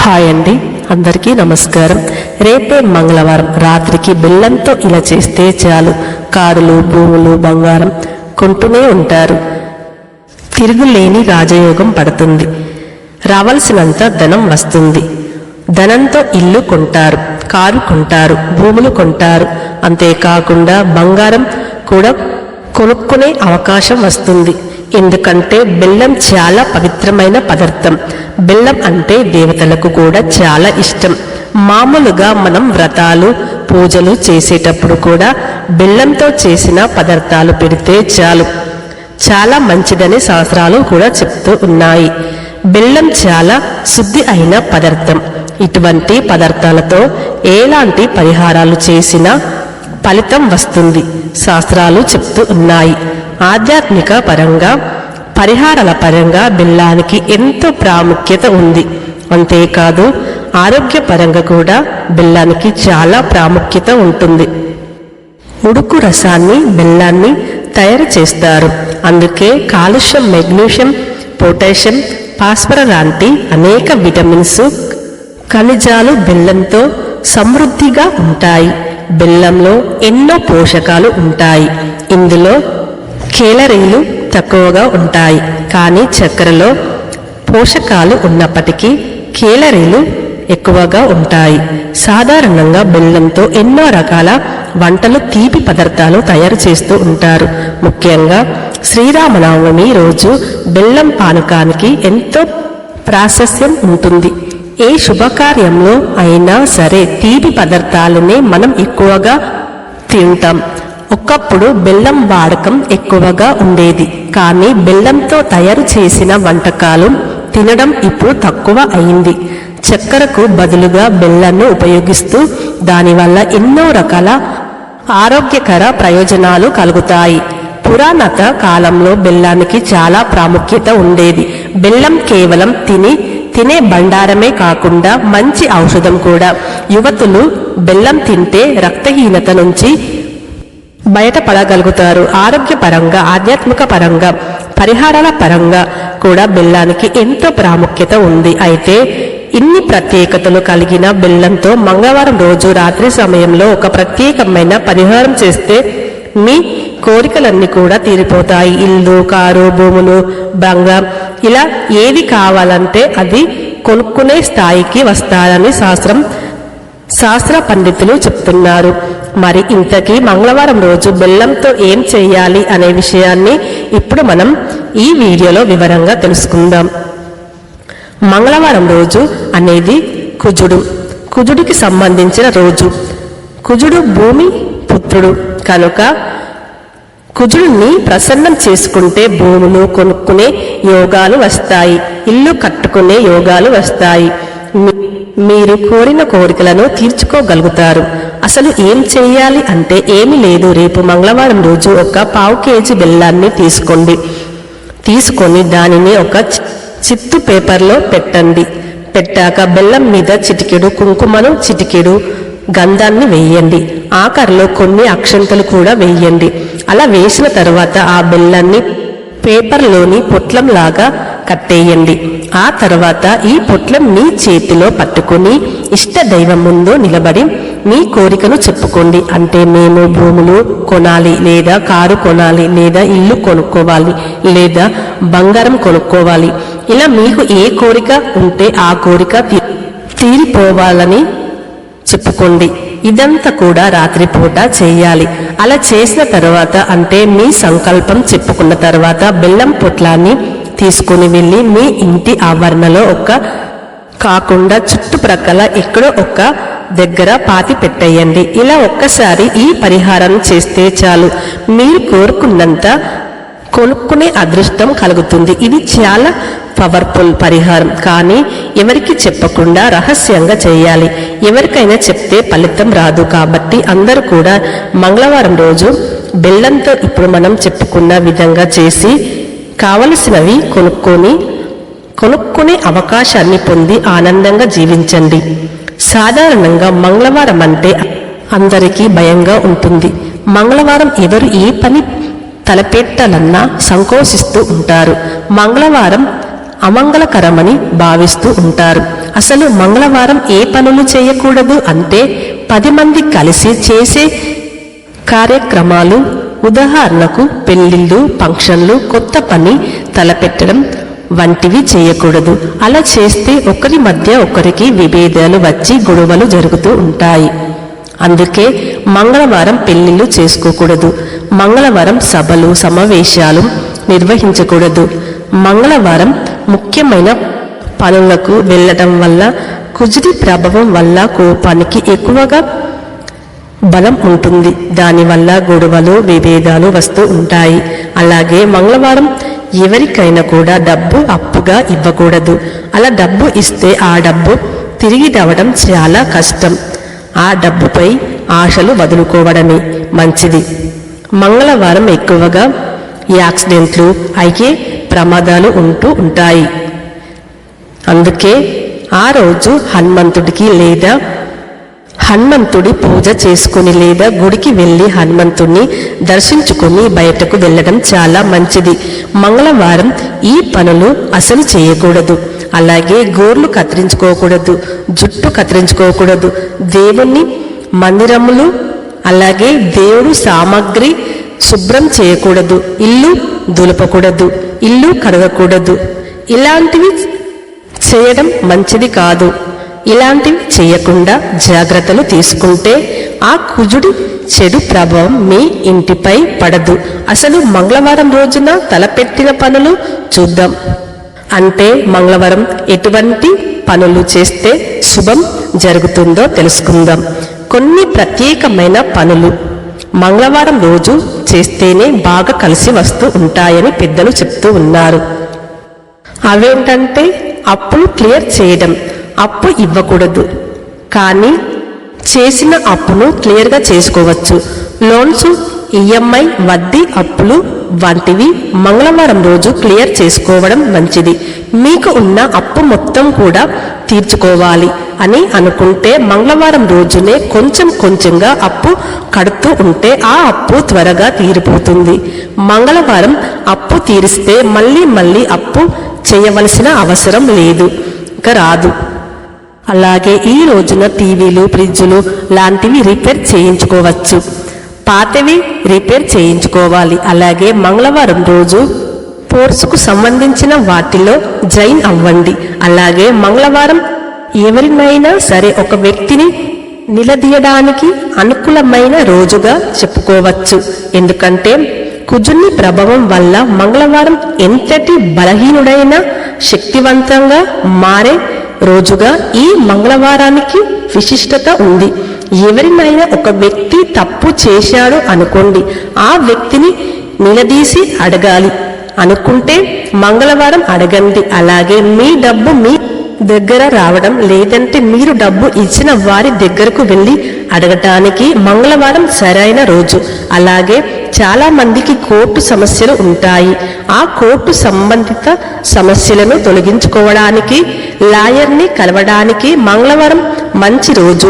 Hi అండి, అందరికీ నమస్కారం. రేపే మంగళవారం రాత్రికి బెల్లంతో ఇలా చేస్తే చాలు, కారులు, భూములు, బంగారం కొంటూనే ఉంటారు. తిరుగులేని రాజయోగం పడుతుంది. రావాల్సినంత ధనం వస్తుంది. ధనంతో ఇల్లు కొంటారు, కారు కొంటారు, భూములు కొంటారు. అంతేకాకుండా బంగారం కూడా కొనుక్కునే అవకాశం వస్తుంది. ఎందుకంటే బెల్లం చాలా పవిత్రమైన పదార్థం. బెల్లం అంటే దేవతలకు కూడా చాలా ఇష్టం. మామూలుగా మనం వ్రతాలు, పూజలు చేసేటప్పుడు కూడా బెల్లంతో చేసిన పదార్థాలు పెడితే చాలు, చాలా మంచిదని శాస్త్రాలు కూడా చెప్తూ ఉన్నాయి. బెల్లం చాలా శుద్ధి అయిన పదార్థం. ఇటువంటి పదార్థాలతో ఎలాంటి పరిహారాలు చేసినా ఫలితం వస్తుంది శాస్త్రాలు చెప్తూ ఉన్నాయి. ఆధ్యాత్మిక పరంగా, పరిహారాల పరంగా బెల్లానికి ఎంతో ప్రాముఖ్యత ఉంది. అంతేకాదు ఆరోగ్యపరంగా కూడా బెల్లానికి చాలా ప్రాముఖ్యత ఉంటుంది. ఉడుకు రసాన్ని, బెల్లాన్ని తయారు చేస్తారు. అందుకే కాల్షియం, మెగ్నీషియం, పొటాషియం, ఫాస్ఫరస్ లాంటి అనేక విటమిన్స్, ఖనిజాలు బెల్లంతో సమృద్ధిగా ఉంటాయి. బెల్లంలో ఎన్నో పోషకాలు ఉంటాయి. ఇందులో కేలరీలు తక్కువగా ఉంటాయి. కానీ చక్కెరలో పోషకాలు ఉన్నప్పటికీ కేలరీలు ఎక్కువగా ఉంటాయి. సాధారణంగా బెల్లంతో ఎన్నో రకాల వంటలు, తీపి పదార్థాలు తయారు చేస్తూ ఉంటారు. ముఖ్యంగా శ్రీరామనవమి రోజు బెల్లం పానకానికి ఎంతో ప్రాశస్త్యం ఉంటుంది. ఏ శుభకార్యంలో అయినా సరే తీపి పదార్థాలనే మనం ఎక్కువగా తింటాం. ఒకప్పుడు బెల్లం వాడకం ఎక్కువగా ఉండేది. కానీ బెల్లంతో తయారు చేసిన వంటకాలు తినడం ఇప్పుడు తక్కువ అయింది. చక్కెరకు బదులుగా బెల్లాన్ని ఉపయోగిస్తూ దానివల్ల ఎన్నో రకాల ఆరోగ్యకర ప్రయోజనాలు కలుగుతాయి. పురాతన కాలంలో బెల్లానికి చాలా ప్రాముఖ్యత ఉండేది. బెల్లం కేవలం తినే బండారమే కాకుండా మంచి ఔషధం కూడా. యువతులు బెల్లం తింటే రక్తహీనత నుంచి బయటపడగలుగుతారు. ఆరోగ్యపరంగా, ఆధ్యాత్మిక పరంగా, పరిహారాల పరంగా కూడా బెల్లానికి ఎంతో ప్రాముఖ్యత ఉంది. అయితే ఇన్ని ప్రత్యేకతలు కలిగిన బెల్లంతో మంగళవారం రోజు రాత్రి సమయంలో ఒక ప్రత్యేకమైన పరిహారం చేస్తే మీ కోరికలన్నీ కూడా తీరిపోతాయి. ఇల్లు, కారు, భూములు, బంగారం ఇలా ఏది కావాలంటే అది కొనుక్కునే స్థాయికి వస్తారని శాస్త్ర పండితులు చెప్తున్నారు. మరి ఇంతకీ మంగళవారం రోజు బెల్లంతో ఏం చేయాలి అనే విషయాన్ని ఇప్పుడు మనం ఈ వీడియోలో వివరంగా తెలుసుకుందాం. మంగళవారం రోజు అనేది కుజుడికి సంబంధించిన రోజు. కుజుడు భూమి పుత్రుడు కనుక కుజుడిని ప్రసన్నం చేసుకుంటే భూములు కొనుక్కునే యోగాలు వస్తాయి, ఇల్లు కట్టుకునే యోగాలు వస్తాయి. మీరు కోరిన కోరికలను తీర్చుకోగలుగుతారు. అసలు ఏం చేయాలి అంటే ఏమీ లేదు. రేపు మంగళవారం రోజు ఒక 1/4 కేజీ బెల్లాన్ని తీసుకొని దానిని ఒక చిత్తు పేపర్లో పెట్టండి. పెట్టాక బెల్లం మీద చిటికెడు కుంకుమను, చిటికెడు గంధాన్ని వేయండి. ఆఖరిలో కొన్ని అక్షంతలు కూడా వేయండి. అలా వేసిన తర్వాత ఆ బెల్లాన్ని పేపర్లోని పొట్లం లాగా కట్టేయండి. ఆ తర్వాత ఈ పొట్లం మీ చేతిలో పట్టుకుని ఇష్ట దైవం ముందు నిలబడి మీ కోరికను చెప్పుకోండి. అంటే మేము భూములు కొనాలి, లేదా కారు కొనాలి, లేదా ఇల్లు కొనుక్కోవాలి, లేదా బంగారం కొనుక్కోవాలి. ఇలా మీకు ఏ కోరిక ఉంటే ఆ కోరిక తీరిపోవాలని చెప్పుకోండి. ఇదంతా కూడా రాత్రిపూట చేయాలి. అలా చేసిన తర్వాత, అంటే మీ సంకల్పం చెప్పుకున్న తర్వాత బెల్లం పొట్లాన్ని తీసుకుని వెళ్ళి మీ ఇంటి ఆవరణలో కాకుండా చుట్టుప్రక్కల ఎక్కడో ఒక దగ్గర పాతి పెట్టేయండి. ఇలా ఒక్కసారి ఈ పరిహారం చేస్తే చాలు, మీరు కోరుకున్నంత కొనుక్కునే అదృష్టం కలుగుతుంది. ఇది చాలా పవర్ఫుల్ పరిహారం. కానీ ఎవరికి చెప్పకుండా రహస్యంగా చేయాలి. ఎవరికైనా చెప్తే ఫలితం రాదు. కాబట్టి అందరూ కూడా మంగళవారం రోజు బెల్లంతో ఇప్పుడు మనం చెప్పుకున్న విధంగా చేసి కావలసినవి కొనుక్కునే అవకాశాన్ని పొంది ఆనందంగా జీవించండి. సాధారణంగా మంగళవారం అంటే అందరికీ భయంగా ఉంటుంది. మంగళవారం ఎవరు ఏ పని తలపెట్టాలన్నా సంకోచిస్తూ ఉంటారు. మంగళవారం అమంగళకరమని భావిస్తూ ఉంటారు. అసలు మంగళవారం ఏ పనులు చేయకూడదు అంటే 10 మంది కలిసి చేసే కార్యక్రమాలు, ఉదాహరణకు పెళ్లిళ్ళు, ఫంక్షన్లు, కొత్త పని తలపెట్టడం వంటివి చేయకూడదు. అలా చేస్తే ఒకరి మధ్య ఒకరికి విభేదాలు వచ్చి గొడవలు జరుగుతూ ఉంటాయి. అందుకే మంగళవారం పెళ్లిళ్ళు చేసుకోకూడదు. మంగళవారం సభలు, సమావేశాలు నిర్వహించకూడదు. మంగళవారం ముఖ్యమైన పనులకు వెళ్ళడం వల్ల కుజుడి ప్రభావం వల్ల కోపానికి ఎక్కువగా బలం ఉంటుంది. దానివల్ల గొడవలు, విభేదాలు వస్తూ ఉంటాయి. అలాగే మంగళవారం ఎవరికైనా కూడా డబ్బు అప్పుగా ఇవ్వకూడదు. అలా డబ్బు ఇస్తే ఆ డబ్బు తిరిగి రావడం చాలా కష్టం. ఆ డబ్బుపై ఆశలు వదులుకోవడమే మంచిది. మంగళవారం ఎక్కువగా యాక్సిడెంట్లు అయ్యే ప్రమాదాలు ఉంటూ ఉంటాయి. అందుకే ఆ రోజు హనుమంతుడికి లేదా హనుమంతుడి పూజ చేసుకుని లేదా గుడికి వెళ్ళి హనుమంతుడిని దర్శించుకుని బయటకు వెళ్ళడం చాలా మంచిది. మంగళవారం ఈ పనులు అసలు చేయకూడదు. అలాగే గోర్లు కత్తిరించుకోకూడదు, జుట్టు కత్తిరించుకోకూడదు, దేవుని మందిరములు అలాగే దేవుడు సామాగ్రి శుభ్రం చేయకూడదు, ఇల్లు దులపకూడదు, ఇల్లు కడగకూడదు. ఇలాంటివి చేయడం మంచిది కాదు. ఇలాంటివి చేయకుండా జాగ్రత్తలు తీసుకుంటే ఆ కుజుడి చెడు ప్రభావం మీ ఇంటిపై పడదు. అసలు మంగళవారం రోజున తలపెట్టిన పనులు చూద్దాం. అంటే మంగళవారం ఎటువంటి పనులు చేస్తే శుభం జరుగుతుందో తెలుసుకుందాం. కొన్ని ప్రత్యేకమైన పనులు మంగళవారం రోజు చేస్తేనే బాగా కలిసి వస్తూ ఉంటాయని పెద్దలు చెప్తూ ఉన్నారు. అవేంటంటే అప్పులు క్లియర్ చేయడం. అప్పు ఇవ్వకూడదు, కానీ చేసిన అప్పును క్లియర్గా చేసుకోవచ్చు. లోన్స్, ఈఎంఐ, వడ్డీ అప్పులు వంటివి మంగళవారం రోజు క్లియర్ చేసుకోవడం మంచిది. మీకు ఉన్న అప్పు మొత్తం కూడా తీర్చుకోవాలి అని అనుకుంటే మంగళవారం రోజునే కొంచెం కొంచెంగా అప్పు కడుతూ ఉంటే ఆ అప్పు త్వరగా తీరిపోతుంది. మంగళవారం అప్పు తీరిస్తే మళ్ళీ అప్పు చేయవలసిన అవసరం లేదు, ఇక రాదు. అలాగే ఈ రోజున టీవీలు, ఫ్రిడ్జులు లాంటివి రిపేర్ చేయించుకోవచ్చు. పాతవి రిపేర్ చేయించుకోవాలి. అలాగే మంగళవారం రోజు స్పోర్ట్స్కు సంబంధించిన వాటిలో జాయిన్ అవ్వండి. అలాగే మంగళవారం ఎవరినైనా సరే ఒక వ్యక్తిని నిలదీయడానికి అనుకూలమైన రోజుగా చెప్పుకోవచ్చు. ఎందుకంటే కుజుని ప్రభావం వల్ల మంగళవారం ఎంతటి బలహీనుడైనా శక్తివంతంగా మారే రోజుగా ఈ మంగళవారానికి విశిష్టత ఉంది. ఎవరినైనా ఒక వ్యక్తి తప్పు చేశాడు అనుకోండి, ఆ వ్యక్తిని నిలదీసి అడగాలి అనుకుంటే మంగళవారం అడగండి. అలాగే మీ డబ్బు మీ దగ్గర రావడం లేదంటే మీరు డబ్బు ఇచ్చిన వారి దగ్గరకు వెళ్ళి అడగటానికి మంగళవారం సరైన రోజు. అలాగే చాలా మందికి కోర్టు సమస్యలు ఉంటాయి. ఆ కోర్టు సంబంధిత సమస్యలను తొలగించుకోవడానికి లాయర్ని కలవడానికి మంగళవారం మంచి రోజు.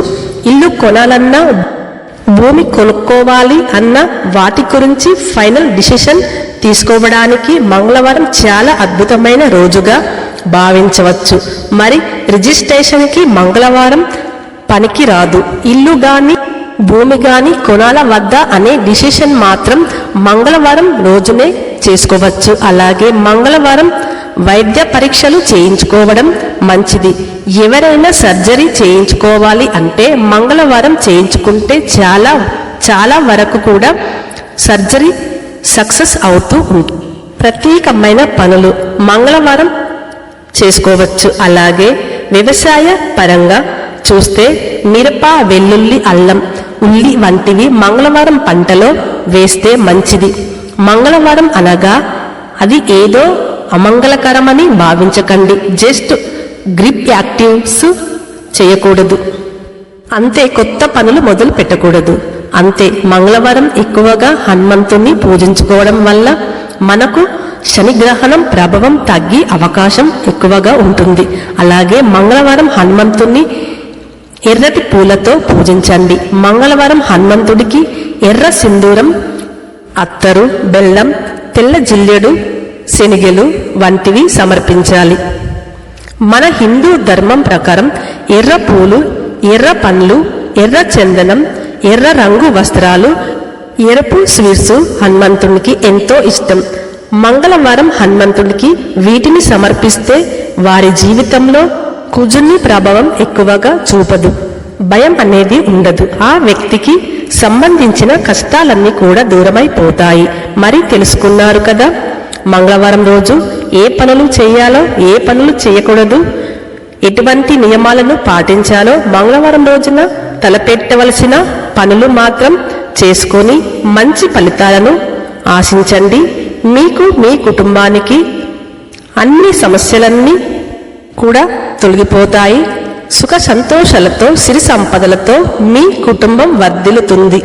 ఇల్లు కొనాలన్నా, భూమి కొనుక్కోవాలి అన్న వాటి గురించి ఫైనల్ డిసిషన్ తీసుకోవడానికి మంగళవారం చాలా అద్భుతమైన రోజుగా భావించవచ్చు. మరి రిజిస్ట్రేషన్కి మంగళవారం పనికి రాదు. ఇల్లు గాని భూమి గాని కొనాల వద్దా అనే డిసిషన్ మాత్రం మంగళవారం రోజునే చేసుకోవచ్చు. అలాగే మంగళవారం వైద్య పరీక్షలు చేయించుకోవడం మంచిది. ఎవరైనా సర్జరీ చేయించుకోవాలి అంటే మంగళవారం చేయించుకుంటే చాలా వరకు కూడా సర్జరీ సక్సెస్ అవుతూ ఉంటుంది. ప్రత్యేకమైన పనులు మంగళవారం చేసుకోవచ్చు. అలాగే వ్యవసాయ పరంగా చూస్తే మిరప, వెల్లుల్లి, అల్లం, ఉల్లి వంటివి మంగళవారం పంటలో వేస్తే మంచిది. మంగళవారం అనగా అది ఏదో అమంగళకరమని భావించకండి. జస్ట్ గ్రిప్ యాక్టివ్స్ చేయకూడదు, అంతే. కొత్త పనులు మొదలు పెట్టకూడదు, అంతే. మంగళవారం ఎక్కువగా హనుమంతుని పూజించుకోవడం వల్ల మనకు శనిగ్రహణం ప్రభావం తగ్గి అవకాశం ఎక్కువగా ఉంటుంది. అలాగే మంగళవారం హనుమంతుని ఎర్రటి పూలతో పూజించండి. మంగళవారం హనుమంతుడికి ఎర్ర సింధూరం, అత్తరు, బెల్లం, తెల్ల జిల్లెడు, శనిగెలు వంటివి సమర్పించాలి. మన హిందూ ధర్మం ప్రకారం ఎర్ర పూలు, ఎర్ర పండ్లు, ఎర్ర చందనం, ఎర్ర రంగు వస్త్రాలు, ఎరుపు స్వీట్స్ హనుమంతునికి ఎంతో ఇష్టం. మంగళవారం హనుమంతుడికి వీటిని సమర్పిస్తే వారి జీవితంలో కుజుని ప్రభావం ఎక్కువగా చూపదు, భయం అనేది ఉండదు. ఆ వ్యక్తికి సంబంధించిన కష్టాలన్నీ కూడా దూరమైపోతాయి. మరి తెలుసుకున్నారు కదా, మంగళవారం రోజు ఏ పనులు చేయాలో, ఏ పనులు చేయకూడదు, ఎటువంటి నియమాలను పాటించాలో, మంగళవారం రోజున తలపెట్టవలసిన పనులు మాత్రం చేసుకొని మంచి ఫలితాలను ఆశించండి. మీకు, మీ కుటుంబానికి అన్ని సమస్యలన్నీ కూడా తొలగిపోతాయి. సుఖ సంతోషాలతో, సిరి సంపదలతో మీ కుటుంబం వర్ధిల్లుతుంది.